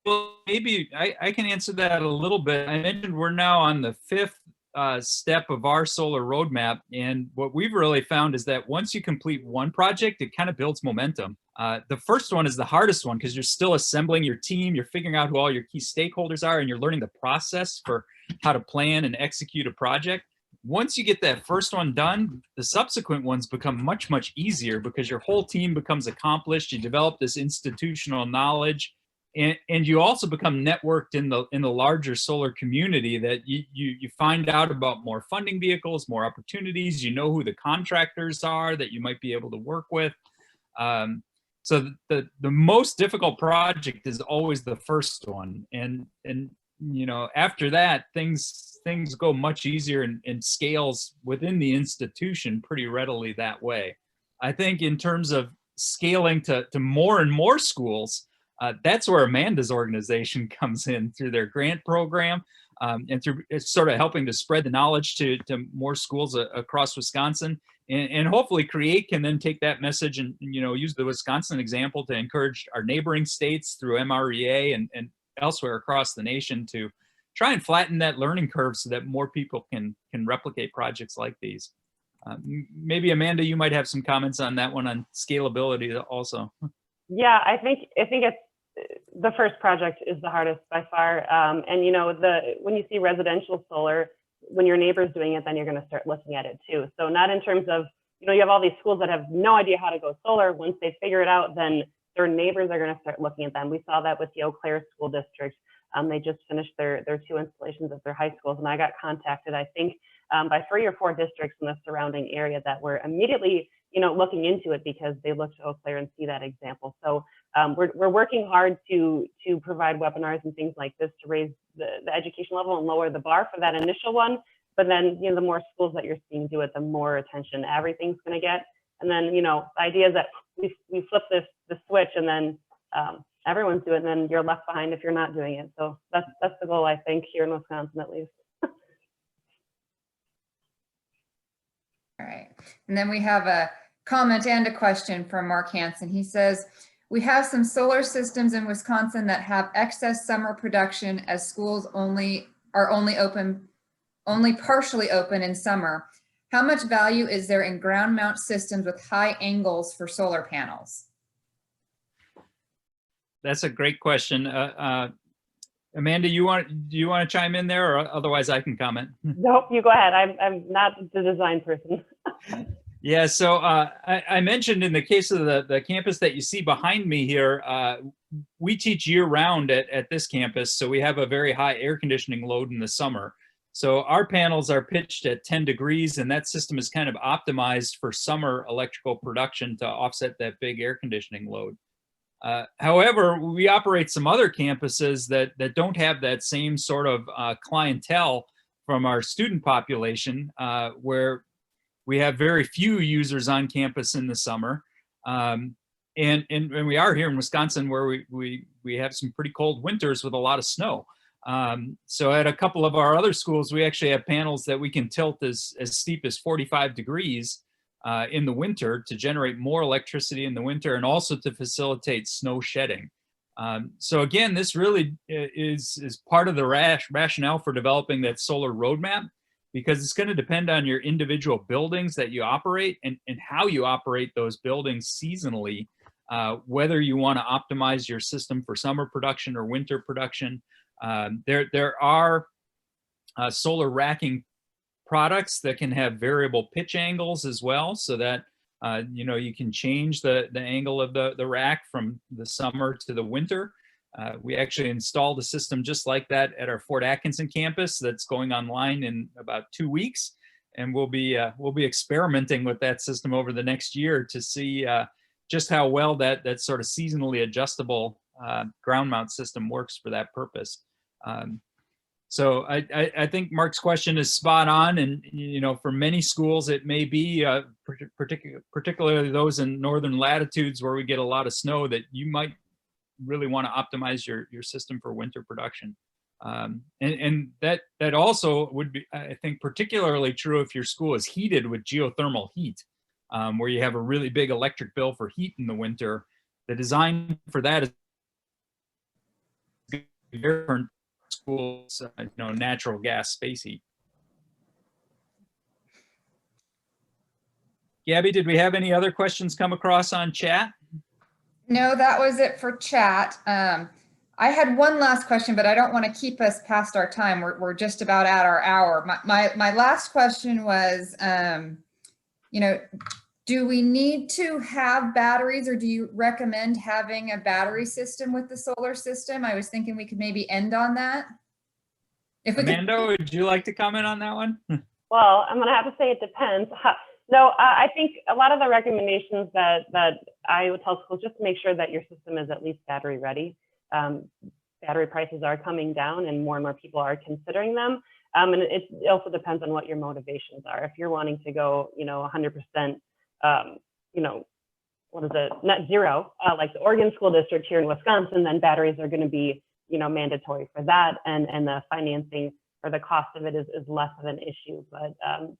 Well, maybe I can answer that a little bit. I mentioned we're now on the 5th step of our solar roadmap, and what we've really found is that once you complete one project, it kind of builds momentum. The first one is the hardest one because you're still assembling your team, you're figuring out who all your key stakeholders are, and you're learning the process for how to plan and execute a project. Once you get that first one done, the subsequent ones become much, much easier because your whole team becomes accomplished. You develop this institutional knowledge, and you also become networked in the larger solar community, that you find out about more funding vehicles, more opportunities. You know who the contractors are that you might be able to work with. So the most difficult project is always the first one, and after that things go much easier and scales within the institution pretty readily that way. I think in terms of scaling to more and more schools, that's where Amanda's organization comes in through their grant program, and through sort of helping to spread the knowledge to more schools across Wisconsin. And hopefully CREATE can then take that message and use the Wisconsin example to encourage our neighboring states through MREA and elsewhere across the nation to try and flatten that learning curve so that more people can replicate projects like these. Maybe Amanda, you might have some comments on that one on scalability also. Yeah, I think it's the first project is the hardest by far. And when you see residential solar, when your neighbor's doing it, then you're going to start looking at it too. So not in terms of, you have all these schools that have no idea how to go solar. Once they figure it out, then their neighbors are going to start looking at them. We saw that with the Eau Claire School District. They just finished their 2 installations at their high schools, and I got contacted, I think, by 3 or 4 districts in the surrounding area that were immediately, looking into it because they looked to Eau Claire and see that example. So we're working hard to provide webinars and things like this to raise the education level and lower the bar for that initial one. But then, the more schools that you're seeing do it, the more attention everything's going to get. And then, the idea is that we flip the switch, and then everyone's doing it, and then you're left behind if you're not doing it. So that's the goal, I think, here in Wisconsin at least. All right, and then we have a comment and a question from Mark Hansen. He says, we have some solar systems in Wisconsin that have excess summer production as schools only partially open in summer. How much value is there in ground mount systems with high angles for solar panels? That's a great question. Amanda, do you want to chime in there, or otherwise I can comment? Nope, you go ahead. I'm not the design person. Yeah, so I mentioned in the case of the campus that you see behind me here, we teach year-round at this campus, so we have a very high air conditioning load in the summer. So our panels are pitched at 10 degrees, and that system is kind of optimized for summer electrical production to offset that big air conditioning load. However, we operate some other campuses that don't have that same sort of clientele from our student population, where we have very few users on campus in the summer. And we are here in Wisconsin, where we have some pretty cold winters with a lot of snow. So at a couple of our other schools, we actually have panels that we can tilt as steep as 45 degrees in the winter to generate more electricity in the winter, and also to facilitate snow shedding. So again, this really is part of the rationale for developing that solar roadmap, because it's going to depend on your individual buildings that you operate and how you operate those buildings seasonally whether you want to optimize your system for summer production or winter production. There are solar racking products that can have variable pitch angles as well, so that you can change the angle of the rack from the summer to the winter. We actually installed a system just like that at our Fort Atkinson campus that's going online in about 2 weeks, and we'll be experimenting with that system over the next year to see just how well that sort of seasonally adjustable ground mount system works for that purpose. So I think Mark's question is spot on, and for many schools it may be particularly those in northern latitudes where we get a lot of snow, that you might really want to optimize your system for winter production. And that also would be, I think, particularly true if your school is heated with geothermal heat, where you have a really big electric bill for heat in the winter. The design for that is different schools, natural gas space heat. Gabby, did we have any other questions come across on chat? No, that was it for chat. I had one last question, but I don't want to keep us past our time. We're just about at our hour. My last question was, do we need to have batteries, or do you recommend having a battery system with the solar system? I was thinking we could maybe end on that. Amanda, would you like to comment on that one? Well, I'm going to have to say it depends. No, I think a lot of the recommendations that I would tell schools, just to make sure that your system is at least battery ready. Battery prices are coming down and more people are considering them. And it also depends on what your motivations are. If you're wanting to go, 100%, net zero, like the Oregon School District here in Wisconsin, then batteries are going to be, mandatory for that. And the financing or the cost of it is less of an issue, but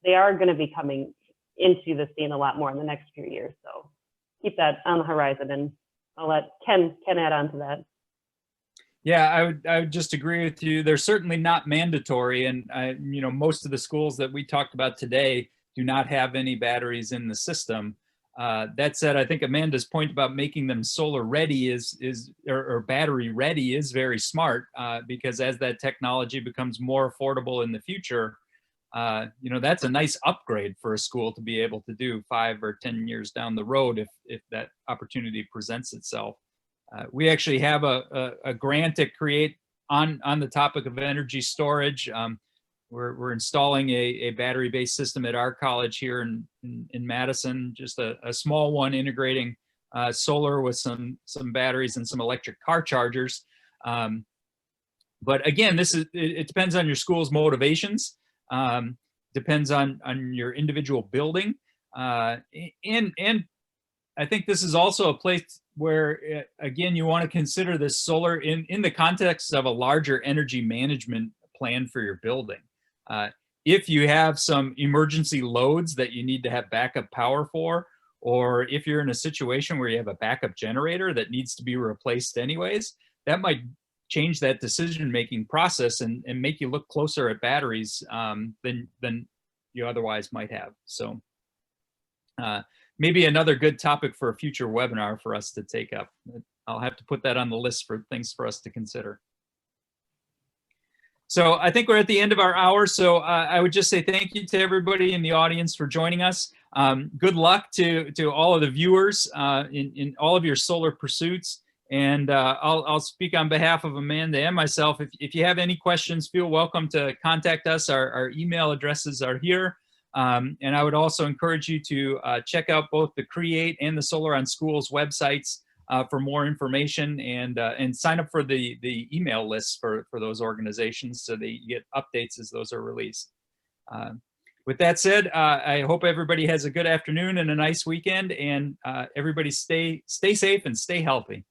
they are going to be coming into the scene a lot more in the next few years. So keep that on the horizon, and I'll let Ken add on to that. Yeah, I would just agree with you. They're certainly not mandatory, and most of the schools that we talked about today do not have any batteries in the system. That said, I think Amanda's point about making them solar ready or battery ready is very smart, because as that technology becomes more affordable in the future, that's a nice upgrade for a school to be able to do 5 or 10 years down the road if that opportunity presents itself. We actually have a grant to create on the topic of energy storage. We're installing a battery-based system at our college here in Madison, just a small one integrating solar with some batteries and some electric car chargers. But again, it depends on your school's motivations, depends on your individual building, and I think this is also a place where, again, you want to consider this solar in the context of a larger energy management plan for your building. If you have some emergency loads that you need to have backup power for, or if you're in a situation where you have a backup generator that needs to be replaced anyways, that might change that decision-making process and make you look closer at batteries than you otherwise might have. So maybe another good topic for a future webinar for us to take up. I'll have to put that on the list for things for us to consider. So I think we're at the end of our hour. So I would just say thank you to everybody in the audience for joining us. Good luck to all of the viewers in all of your solar pursuits. And I'll speak on behalf of Amanda and myself. If you have any questions, feel welcome to contact us. Our email addresses are here. And I would also encourage you to check out both the Create and the Solar on Schools websites for more information, and sign up for the email lists for those organizations so that you get updates as those are released. With that said, I hope everybody has a good afternoon and a nice weekend, and everybody stay safe and stay healthy.